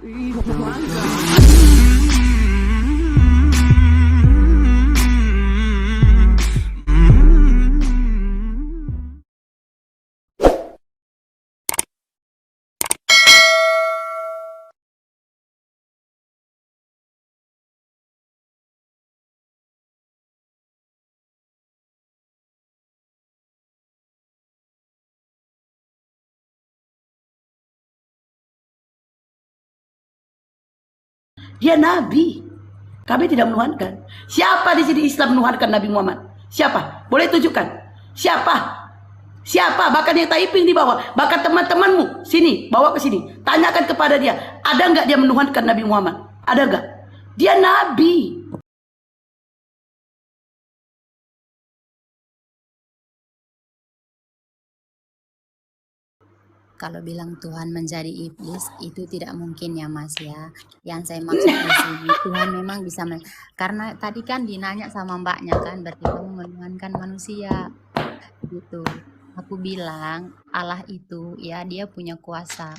Itu mangga. Dia nabi. Kami tidak menuhankan. Siapa di sini Islam menuhankan Nabi Muhammad? Siapa? Boleh tunjukkan? Siapa? Siapa? Bahkan yang typing di bawah, bahkan teman-temanmu sini, bawa ke sini. Tanyakan kepada dia, ada nggak dia menuhankan Nabi Muhammad? Ada nggak? Dia nabi. Kalau bilang Tuhan menjadi iblis itu tidak mungkin ya Mas ya. Yang saya maksud di sini Tuhan memang bisa karena tadi kan dinanya sama mbaknya kan berarti kamu menuhankan manusia gitu. Aku bilang Allah itu ya dia punya kuasa.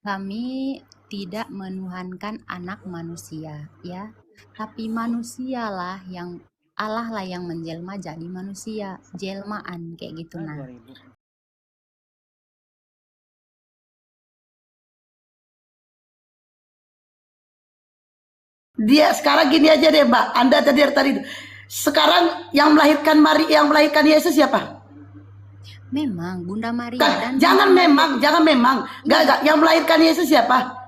Kami tidak menuhankan anak manusia ya. Tapi manusialah yang Allah lah yang menjelma jadi manusia, jelmaan kayak gitu nah. Dia sekarang gini aja deh Mbak, Anda tadi sekarang yang melahirkan Yesus siapa? Memang Bunda Maria Kan, dan jangan memang, gak, yang melahirkan Yesus siapa?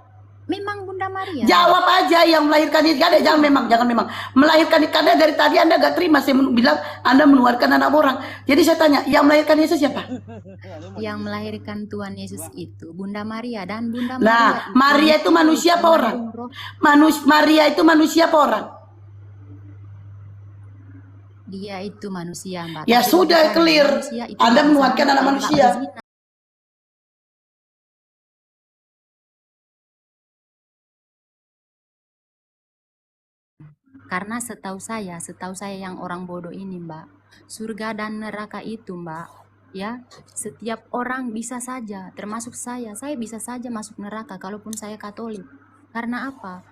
memang Bunda Maria. Jawab aja yang melahirkan Yesus. Gak ada, jangan memang. Melahirkan, karena dari tadi Anda gak terima saya bilang Anda mengeluarkan anak orang. Jadi saya tanya, yang melahirkan Yesus siapa? Yang melahirkan Tuhan Yesus itu Bunda Maria dan Bunda Maria. Nah, Maria itu manusia apa orang? Maria itu manusia apa orang? Dia itu manusia, Mbak. Ya sudah clear. Anda menguatkan anak manusia. Karena setahu saya yang orang bodoh ini, Mbak, surga dan neraka itu, Mbak, ya, setiap orang bisa saja, termasuk saya bisa saja masuk neraka kalaupun saya Katolik. Karena apa?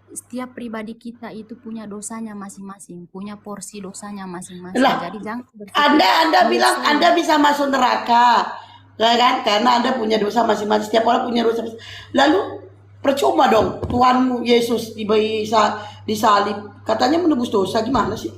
Setiap pribadi kita itu punya dosanya masing-masing, punya porsi dosanya masing-masing. Jadi jangan Anda bilang Anda bisa masuk neraka, kan? Karena Anda punya dosa masing-masing. Setiap orang punya dosa. Lalu percuma dong Tuhanmu Yesus disalib, katanya menebus dosa, gimana sih?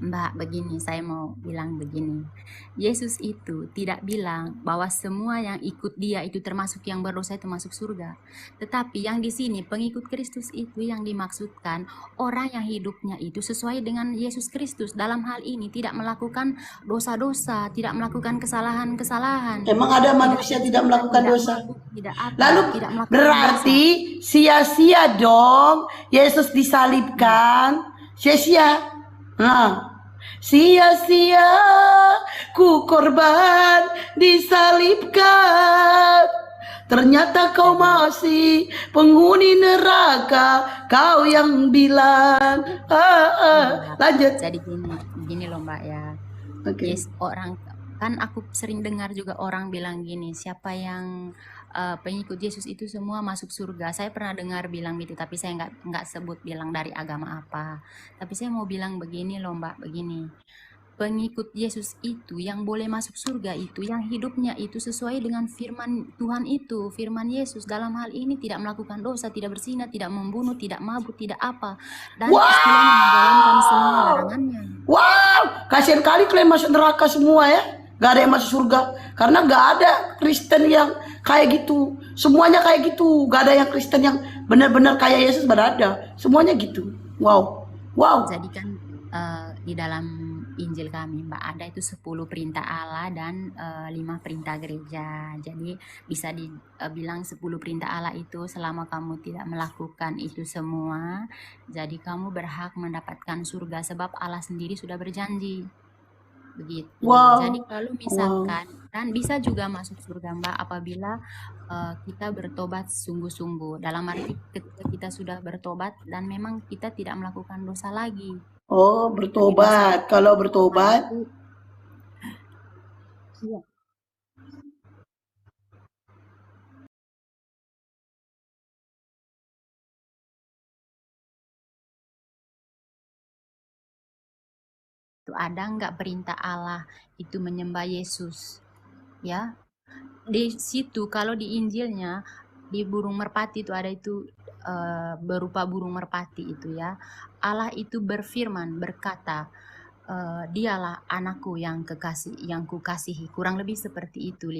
Mbak, begini, saya mau bilang begini. Yesus itu tidak bilang bahwa semua yang ikut dia itu termasuk yang berdosa itu masuk surga. Tetapi yang di sini pengikut Kristus itu yang dimaksudkan orang yang hidupnya itu sesuai dengan Yesus Kristus. Dalam hal ini tidak melakukan dosa-dosa, tidak melakukan kesalahan-kesalahan. Emang ada manusia tidak melakukan dosa? Lalu tidak melakukan berarti sia-sia dong Yesus disalibkan, sia-sia. Nah, sia-sia ku korban disalibkan, ternyata kau masih penghuni neraka, kau yang bilang. Lanjut. Jadi gini loh Mbak ya. Okay. Yes, orang kan aku sering dengar juga orang bilang gini, siapa yang pengikut Yesus itu semua masuk surga. Saya pernah dengar bilang gitu, tapi saya nggak sebut bilang dari agama apa. Tapi saya mau bilang begini loh Mbak, begini. Pengikut Yesus itu yang boleh masuk surga itu yang hidupnya itu sesuai dengan firman Tuhan itu, firman Yesus. Dalam hal ini tidak melakukan dosa, tidak berzina, tidak membunuh, tidak mabuk, tidak apa, dan istilahnya menjalankan semua larangannya. Wow, kasihan kali kalian masuk neraka semua ya. Gak ada yang masuk surga karena gak ada Kristen yang kayak gitu. Semuanya kayak gitu. Gak ada yang Kristen yang benar-benar kayak Yesus, ada. Semuanya gitu. Wow. Jadi kan di dalam Injil kami Mbak ada itu 10 perintah Allah dan 5 perintah gereja. Jadi bisa dibilang 10 perintah Allah itu selama kamu tidak melakukan itu semua, jadi kamu berhak mendapatkan surga sebab Allah sendiri sudah berjanji. Begitu. Jadi kalau misalkan dan bisa juga masuk surga Mbak apabila kita bertobat sungguh-sungguh, dalam arti ketika kita sudah bertobat dan memang kita tidak melakukan dosa lagi. Oh, bertobat. Kalau bertobat iya. itu ada nggak perintah Allah itu menyembah Yesus? Ya, di situ kalau di Injilnya di burung merpati itu ada itu berupa burung merpati itu ya. Allah itu berfirman berkata, dialah anakku yang kekasih, yang kukasihi. Kurang lebih seperti itu,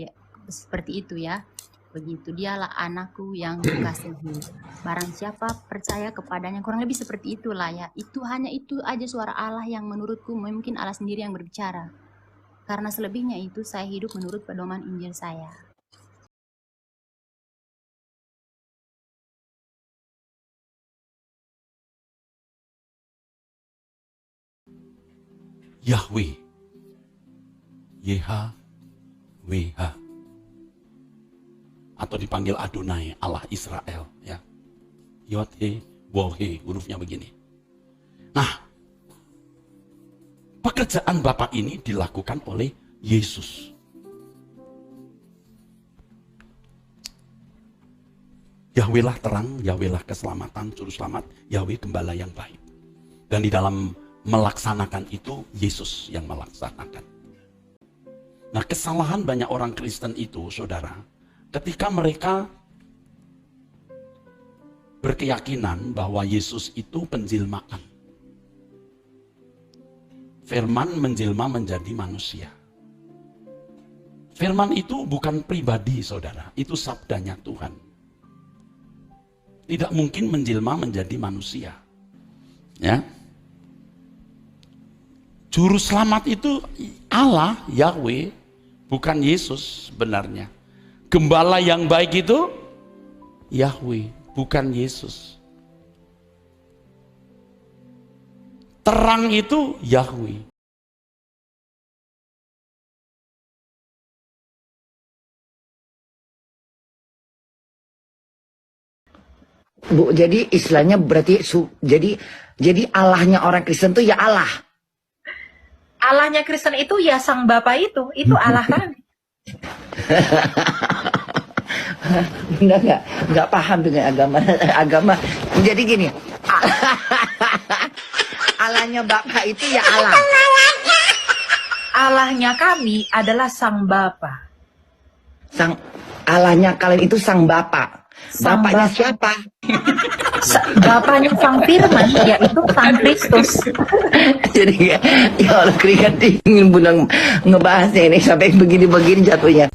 seperti itu ya. Begitu, dialah anakku yang kukasihi. Barang siapa percaya kepadanya, kurang lebih seperti itulah ya. Itu hanya itu aja suara Allah yang menurutku mungkin Allah sendiri yang berbicara. Karena selebihnya itu saya hidup menurut pedoman Injil saya. Yahweh, YHWH, atau dipanggil Adonai, Allah Israel, ya. Yod he Waw he, hurufnya begini. Nah, pekerjaan Bapa ini dilakukan oleh Yesus. Yahweh lah terang, Yahweh lah keselamatan, juru selamat, Yahweh gembala yang baik. Dan di dalam melaksanakan itu, Yesus yang melaksanakan. Nah, kesalahan banyak orang Kristen itu, saudara, ketika mereka berkeyakinan bahwa Yesus itu penjelmaan. Firman menjelma menjadi manusia. Firman itu bukan pribadi, saudara. Itu sabdanya Tuhan. Tidak mungkin menjelma menjadi manusia. Ya. Juru selamat itu Allah, Yahweh, bukan Yesus sebenarnya. Gembala yang baik itu Yahweh, bukan Yesus. Terang itu Yahweh. Bu, jadi istilahnya berarti jadi Allahnya orang Kristen itu ya Allah. Allahnya Kristen itu ya Sang Bapa itu Allah kami. Benar nggak paham dengan agama. Jadi gini, Allahnya Bapa itu ya Allah. Allahnya kami adalah Sang Bapa. Allahnya kalian itu Sang Bapa. Bapaknya siapa? Bapaknya Sang Firman, yaitu Sang Kristus. Jadi ya Allah, keringat dingin bunda ngebahasnya ini sampai begini-begini jatuhnya.